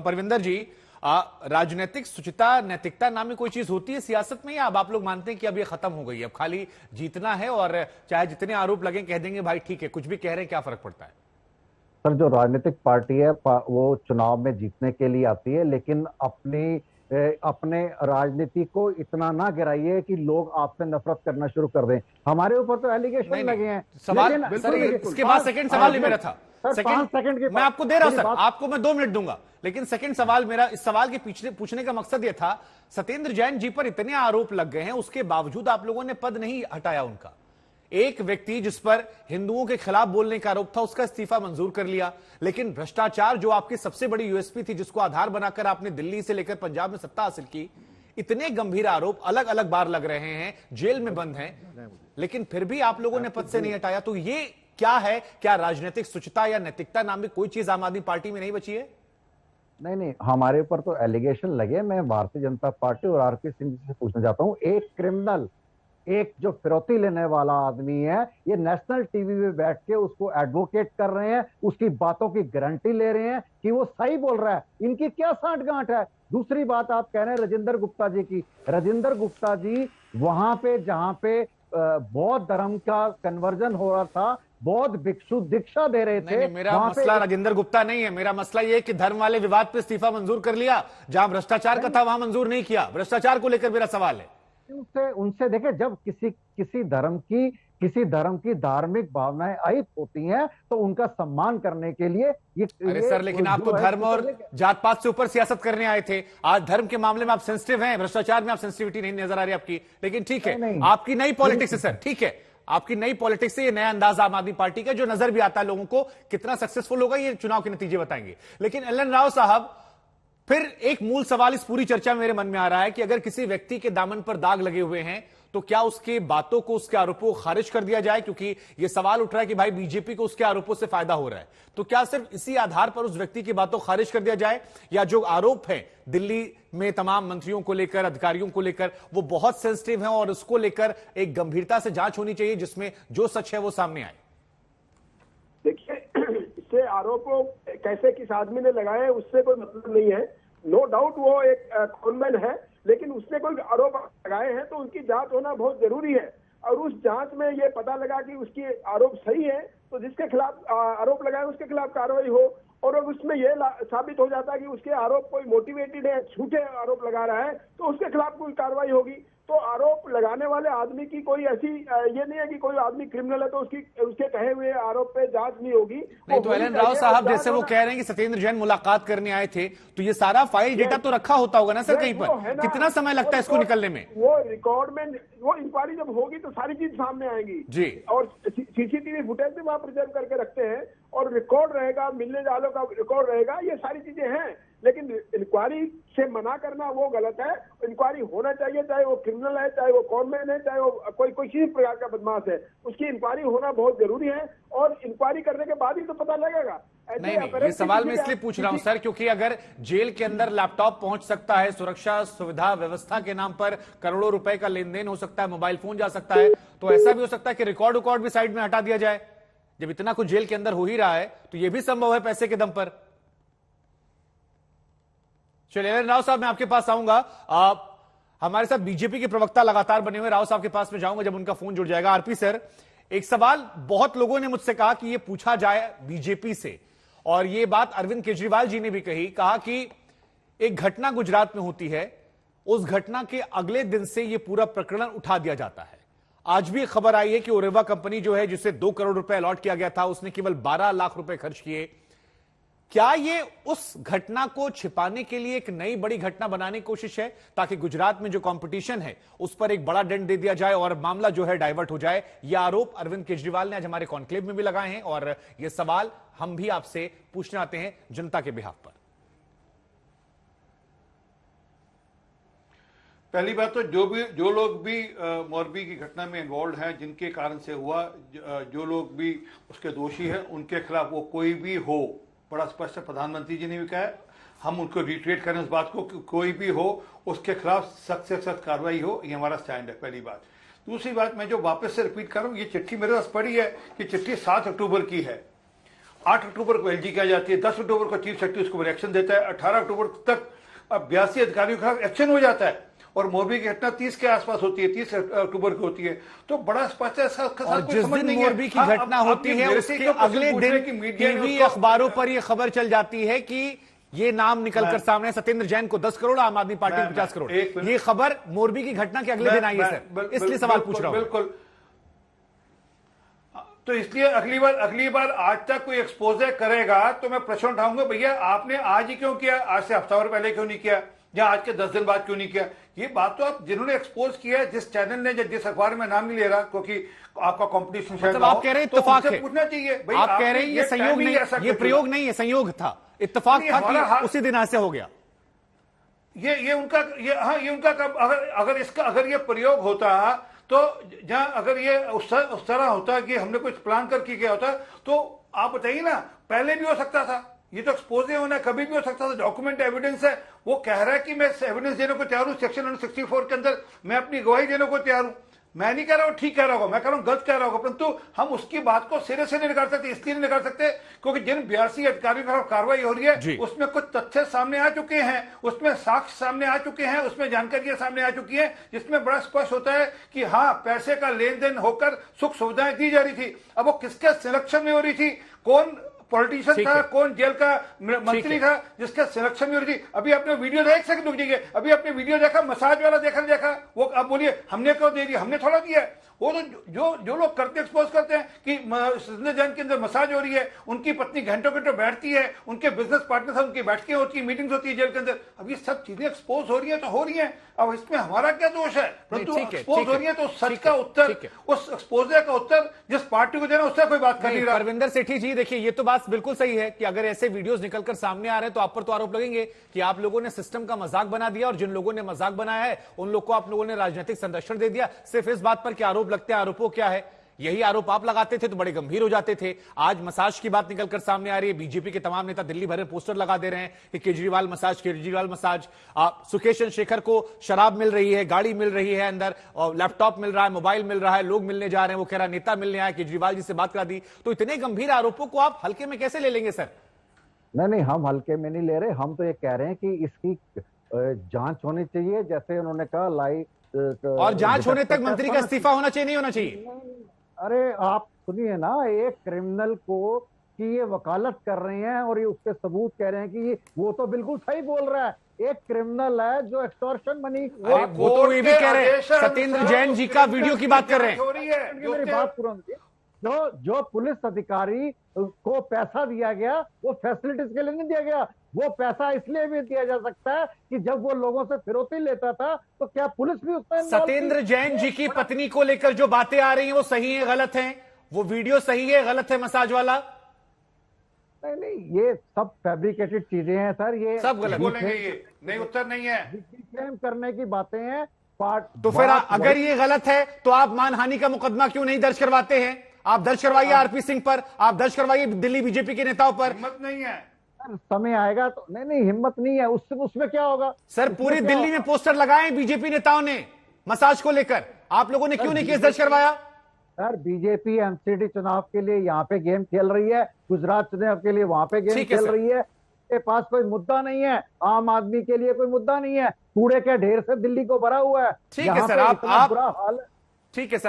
परविंदर जी, राजनीतिक शुचिता, नैतिकता नामी कोई चीज होती है सियासत में, या अब आप लोग मानते हैं कि अब ये खत्म हो गई है, अब खाली जीतना है और चाहे जितने आरोप लगे कह देंगे भाई ठीक है, कुछ भी कह रहे हैं, क्या फर्क पड़ता है? सर, जो राजनीतिक पार्टी है वो चुनाव में जीतने के लिए आती है, लेकिन अपने राजनीति को इतना ना गिराइए कि लोग आपसे नफरत करना शुरू कर दें। हमारे ऊपर तो एलिगेशन लगे हैं। सवाल सर, इसके बाद सेकंड सवाल ही मेरा था। सेकंड मैं आपको दे रहा हूं सर, आपको मैं 2 मिनट दूंगा, लेकिन सेकंड सवाल मेरा, इस सवाल के पीछे पूछने का मकसद यह था, सत्येंद्र जैन जी पर इतने आरोप लग गए हैं, उसके बावजूद आप लोगों ने पद नहीं हटाया उनका। एक व्यक्ति जिस पर हिंदुओं के खिलाफ बोलने का आरोप था, उसका इस्तीफा मंजूर कर लिया, लेकिन भ्रष्टाचार जो आपकी सबसे बड़ी यूएसपी थी, जिसको आधार बनाकर आपने दिल्ली से लेकर पंजाब में सत्ता हासिल की, इतने गंभीर आरोप अलग अलग बार लग रहे हैं, जेल में बंद हैं, लेकिन फिर भी आप लोगों ने पद से नहीं हटाया। तो ये क्या है? क्या राजनीतिक शुचिता या नैतिकता नाम की कोई चीज आम आदमी पार्टी में नहीं बची है? नहीं, हमारे ऊपर तो एलिगेशन लगे। मैं भारतीय जनता पार्टी और आरपी सिंह जी से पूछना चाहता हूं, एक क्रिमिनल, एक जो फिरौती लेने वाला आदमी है, ये नेशनल टीवी पे बैठ के उसको एडवोकेट कर रहे हैं, उसकी बातों की गारंटी ले रहे हैं कि वो सही बोल रहा है। इनकी क्या सांठगांठ है? दूसरी बात आप कह रहे हैं राजेंद्र गुप्ता जी की। राजेंद्र गुप्ता जी वहां पे जहां पे बौद्ध धर्म का कन्वर्जन हो रहा था, बौद्ध भिक्षु दीक्षा दे रहे थे। नहीं, मेरा मसला राजेंद्र गुप्ता नहीं है, मेरा मसला ये है कि धर्म वाले विवाद पे इस्तीफा मंजूर कर लिया, जहां भ्रष्टाचार का था वहां मंजूर नहीं किया। भ्रष्टाचार को लेकर मेरा सवाल है। उनसे देखे, जब किसी धर्म की धार्मिक भावनाएं अहित होती हैं तो उनका सम्मान करने के लिए अरे सर, लेकिन आप तो धर्म और जात पात से ऊपर सियासत करने आए थे। आज धर्म के मामले में आप सेंसिटिव हैं, भ्रष्टाचार में आप सेंसिटिविटी नहीं नजर आ रही आपकी, लेकिन ठीक है, आपकी नई पॉलिटिक्स है सर, ठीक है, आपकी नई पॉलिटिक्स से ये नया अंदाज आम आदमी पार्टी का जो नजर भी आता है लोगों को, कितना सक्सेसफुल होगा ये चुनाव के नतीजे बताएंगे। लेकिन एल.एन. राव साहब, फिर एक मूल सवाल इस पूरी चर्चा में मेरे मन में आ रहा है कि अगर किसी व्यक्ति के दामन पर दाग लगे हुए हैं तो क्या उसके बातों को, उसके आरोपों को खारिज कर दिया जाए? क्योंकि यह सवाल उठ रहा है कि भाई बीजेपी को उसके आरोपों से फायदा हो रहा है, तो क्या सिर्फ इसी आधार पर उस व्यक्ति की बातों खारिज कर दिया जाए, या जो आरोप है दिल्ली में तमाम मंत्रियों को लेकर, अधिकारियों को लेकर, वो बहुत सेंसिटिव है और उसको लेकर एक गंभीरता से जांच होनी चाहिए जिसमें जो सच है वो सामने आए? देखिए, इससे आरोपों कैसे किस आदमी ने लगाए उससे कोई मतलब नहीं है। नो डाउट वो एक कॉनमैन है, लेकिन उसने कोई आरोप लगाए हैं तो उनकी जांच होना बहुत जरूरी है। और उस जांच में ये पता लगा कि उसकी आरोप सही है तो जिसके खिलाफ आरोप लगाए उसके खिलाफ कार्रवाई हो। और अगर उसमें यह साबित हो जाता है कि उसके आरोप कोई मोटिवेटेड है, झूठे आरोप लगा रहा है, तो उसके खिलाफ कोई कार्रवाई होगी। तो आरोप लगाने वाले आदमी की कोई ऐसी ये नहीं है कि कोई आदमी क्रिमिनल है तो उसके कहे हुए आरोप पे जांच नहीं होगी। नहीं तो एल.एन. राव साहब, जैसे वो कह रहे हैं कि सत्येंद्र जैन मुलाकात करने आए थे, तो ये सारा फाइल डेटा तो रखा होता होगा ना सर कहीं पर? कितना समय लगता है इसको निकलने में? वो रिकॉर्ड में, वो इंक्वायरी जब होगी तो सारी चीज सामने आएंगी जी। और सीसीटीवी फुटेज भी वहां प्रिजर्व करके रखते हैं और रिकॉर्ड रहेगा, मिलने वालों का रिकॉर्ड रहेगा, ये सारी चीजें हैं। लेकिन इंक्वायरी से मना करना वो गलत है। इंक्वायरी होना चाहिए, चाहे वो क्रिमिनल है, चाहे वो कॉनमैन है, चाहे वो कोई किसी प्रकार का बदमाश है, उसकी इंक्वायरी होना बहुत जरूरी है और इंक्वायरी करने के बाद ही तो पता लगेगा। नहीं, ये सवाल मैं इसलिए पूछ रहा हूं सर, क्योंकि अगर जेल के अंदर लैपटॉप पहुंच सकता है, सुरक्षा सुविधा व्यवस्था के नाम पर करोड़ों रुपए का लेन देन हो सकता है, मोबाइल फोन जा सकता है, तो ऐसा भी हो सकता है कि रिकॉर्ड भी साइड में हटा दिया जाए। जब इतना कुछ जेल के अंदर हो ही रहा है तो यह भी संभव है पैसे के दम पर। चलिए एल.एन. राव साहब, मैं आपके पास आऊंगा। हमारे साथ बीजेपी के प्रवक्ता लगातार बने हुए, राव साहब के पास में जाऊंगा जब उनका फोन जुड़ जाएगा। आरपी सर, एक सवाल बहुत लोगों ने मुझसे कहा कि यह पूछा जाए बीजेपी से, और यह बात अरविंद केजरीवाल जी ने भी कहा कि एक घटना गुजरात में होती है, उस घटना के अगले दिन से यह पूरा प्रकरण उठा दिया जाता है। आज भी खबर आई है कि ओरेवा कंपनी जो है, जिसे 2 करोड़ रुपए अलॉट किया गया था, उसने केवल 12 लाख रुपए खर्च किए। क्या ये उस घटना को छिपाने के लिए एक नई बड़ी घटना बनाने की कोशिश है, ताकि गुजरात में जो कंपटीशन है उस पर एक बड़ा डेंट दे दिया जाए और मामला जो है डाइवर्ट हो जाए? यह आरोप अरविंद केजरीवाल ने आज हमारे कॉन्क्लेव में भी लगाए हैं और यह सवाल हम भी आपसे पूछने आते हैं जनता के बिहाफ पर। पहली बात तो जो लोग भी मोरबी की घटना में इन्वॉल्व हैं, जिनके कारण से हुआ, जो लोग भी उसके दोषी हैं, उनके खिलाफ वो कोई भी हो, बड़ा स्पष्ट प्रधानमंत्री जी ने भी कहा है, हम उनको रिट्रेट करें उस बात को कि कोई भी हो उसके खिलाफ सख्त से सख्त कार्रवाई हो, ये हमारा स्टैंड है, पहली बात। दूसरी बात, मैं जो वापस से रिपीट कर रहा हूँ, ये चिट्ठी मेरे पास पड़ी है कि चिट्ठी 7 अक्टूबर की है। 8 अक्टूबर को एलजी किया जाती है, 10 अक्टूबर को चीफ सेक्रेटरी उसको रिएक्शन देता है, 18 अक्टूबर तक 82 अधिकारियों के खिलाफ एक्शन हो जाता है, और मोरबी की घटना 30 के आसपास होती है, 30 अक्टूबर को होती है। तो बड़ा स्पष्ट है, और जिस दिन मोरबी की घटना होती है उसके अगले दिन टीवी अखबारों पर यह खबर चल जाती है कि ये नाम निकलकर सामने, सत्येंद्र जैन को 10 करोड़, आम आदमी पार्टी को 50 करोड़। ये खबर मोरबी की घटना के अगले दिन आई है सर, इसलिए सवाल पूछ रहा हूं। बिल्कुल, तो इसलिए अगली बार आज तक कोई एक्सपोजर करेगा तो मैं प्रश्न उठाऊंगा, भैया आपने आज ही क्यों किया, आज से हफ्ता भर पहले क्यों नहीं किया, या आज के 10 दिन बाद क्यों नहीं किया। ये बात तो आप जिन्होंने एक्सपोज किया है, जिस चैनल ने, जिस अखबार में नाम नहीं ले रहा क्योंकि आपका कंपटीशन मतलब आप कह रहे हैं इत्तेफाक है, पूछना चाहिए भाई, आप कह रहे हैं ये संयोग नहीं, ये प्रयोग नहीं है, संयोग था, इत्तेफाक था कि उसी दिन ऐसे हो गया। ये उनका अगर ये प्रयोग होता तो जहां अगर ये उस तरह होता कि हमने कुछ प्लान करके किया होता, तो आप बताइए ना, पहले भी हो सकता था, ये तो एक्सपोज होना कभी भी हो सकता था, डॉक्यूमेंट एविडेंस है। वो कह रहा है कि मैं एविडेंस देने को तैयार हूं, सेक्शन 164 के अंदर मैं अपनी गवाही देने को तैयार हूं। मैं नहीं कह रहा हूं ठीक कह रहा होगा, मैं कह रहा हूं गलत कह रहा होगा, परंतु हम उसकी बात को सिरे से नहीं निकाल सकते, इसलिए नहीं निकाल सकते क्योंकि जिन 82 अधिकारियों के खिलाफ कार्रवाई हो रही है उसमें कुछ तथ्य सामने आ चुके हैं, उसमें साक्ष्य सामने आ चुके हैं, उसमें जानकारियां सामने आ चुकी हैं, जिसमें बड़ा स्पष्ट होता है कि हाँ, पैसे का लेन देन होकर सुख सुविधाएं दी जा रही थी। अब वो किसके सिलेक्शन में हो रही थी, कौन पॉलिटिशियन था, कौन जेल का मंत्री था जिसका सिलेक्शन में हो रही थी। अभी आपने वीडियो देख सकते, रुक जाइए, अभी आपने वीडियो देखा, मसाज वाला देखा, वो अब बोलिए हमने क्यों दे दिया, हमने थोड़ा दिया। वो तो जो लोग करते एक्सपोज करते हैं कि सत्येंद्र जैन के अंदर मसाज हो रही है, उनकी पत्नी घंटों घंटों बैठती है, उनके बिजनेस पार्टनर से उनकी बैठकें होती है, मीटिंग्स होती है जेल के अंदर। अब ये सब चीजें एक्सपोज हो रही है तो हो रही है, अब इसमें हमारा क्या दोष है, परंतु एक्सपोज हो रही है तो सच का उत्तर, उस एक्सपोजर का उत्तर जिस पार्टी को देना उससे कोई बात कर नहीं रहा। परविंदर सेठी जी देखिए, ये तो बात बिल्कुल सही है कि अगर ऐसे वीडियोस निकलकर सामने आ रहे हैं तो आप पर तो आरोप लगेंगे कि आप लोगों ने सिस्टम का मजाक बना दिया, और जिन लोगों ने मजाक बनाया है उन लोगों को आप लोगों ने राजनीतिक संरक्षण दे दिया। सिर्फ इस बात पर क्या आरोप लगते हैं, आरोपों क्या है, यही आरोप आप लगाते थे तो बड़े गंभीर हो जाते थे। आज मसाज की बात निकलकर सामने आ रही है, बीजेपी के तमाम नेता दिल्ली भर में पोस्टर लगा दे रहे हैं कि केजरीवाल मसाज, केजरीवाल मसाज। सुकेश चंद्रशेखर को शराब मिल रही है, गाड़ी मिल रही है अंदर, और लैपटॉप मिल रहा है, मोबाइल मिल रहा है, लोग मिलने जा रहे हैं, वो कह रहा है नेता मिलने आया, केजरीवाल जी से बात करा दी। तो इतने गंभीर आरोपों को आप हल्के में कैसे ले लेंगे सर? नहीं, हम हल्के में नहीं ले रहे, हम तो ये कह रहे हैं कि इसकी जांच होनी चाहिए, जैसे उन्होंने कहा और जांच होने तक मंत्री का इस्तीफा होना चाहिए, नहीं होना चाहिए? अरे आप सुनिए ना, एक क्रिमिनल को कि ये वकालत कर रहे हैं और ये उसके सबूत कह रहे हैं कि वो तो बिल्कुल सही बोल रहा है, एक क्रिमिनल है जो एक्सटॉर्शन मनी, वो तो ये भी कह रहे हैं, सत्येंद्र जैन जी का वीडियो की बात कर रहे हैं। मेरी बात पूर्ण, जो पुलिस अधिकारी को पैसा दिया गया वो फैसिलिटीज के लिए नहीं दिया गया, वो पैसा इसलिए भी दिया जा सकता है कि जब वो लोगों से फिरौती लेता था तो क्या पुलिस भी उसमें? सत्येंद्र जैन जी की पत्नी को लेकर जो बातें आ रही हैं वो सही है, गलत है? वो वीडियो सही है, गलत है मसाज वाला? नहीं, ये सब फैब्रिकेटेड चीजें हैं सर, ये सब गलत बोलेंगे, ये नहीं, उत्तर नहीं है, क्लेम करने की बातें हैं। तो फिर अगर ये गलत है तो आप मानहानि का मुकदमा क्यों नहीं दर्ज करवाते हैं? आप दर्ज करवाइए आरपी सिंह पर, आप दर्ज करवाइए दिल्ली बीजेपी के नेताओं पर। हिम्मत नहीं है समय आएगा तो। नहीं, हिम्मत नहीं है, उसमें क्या होगा सर? पूरी दिल्ली में पोस्टर लगाए बीजेपी नेताओं ने मसाज को लेकर, आप लोगों ने क्यों नहीं केस दर्ज करवाया? सर, बीजेपी एमसीडी चुनाव के लिए यहाँ पे गेम खेल रही है, गुजरात चुनाव के लिए वहां पे गेम खेल रही है, के पास कोई मुद्दा नहीं है, आम आदमी के लिए कोई मुद्दा नहीं है, कूड़े के ढेर से दिल्ली को भरा हुआ है। ठीक है सर, आप बुरा हाल है। ठीक है सर।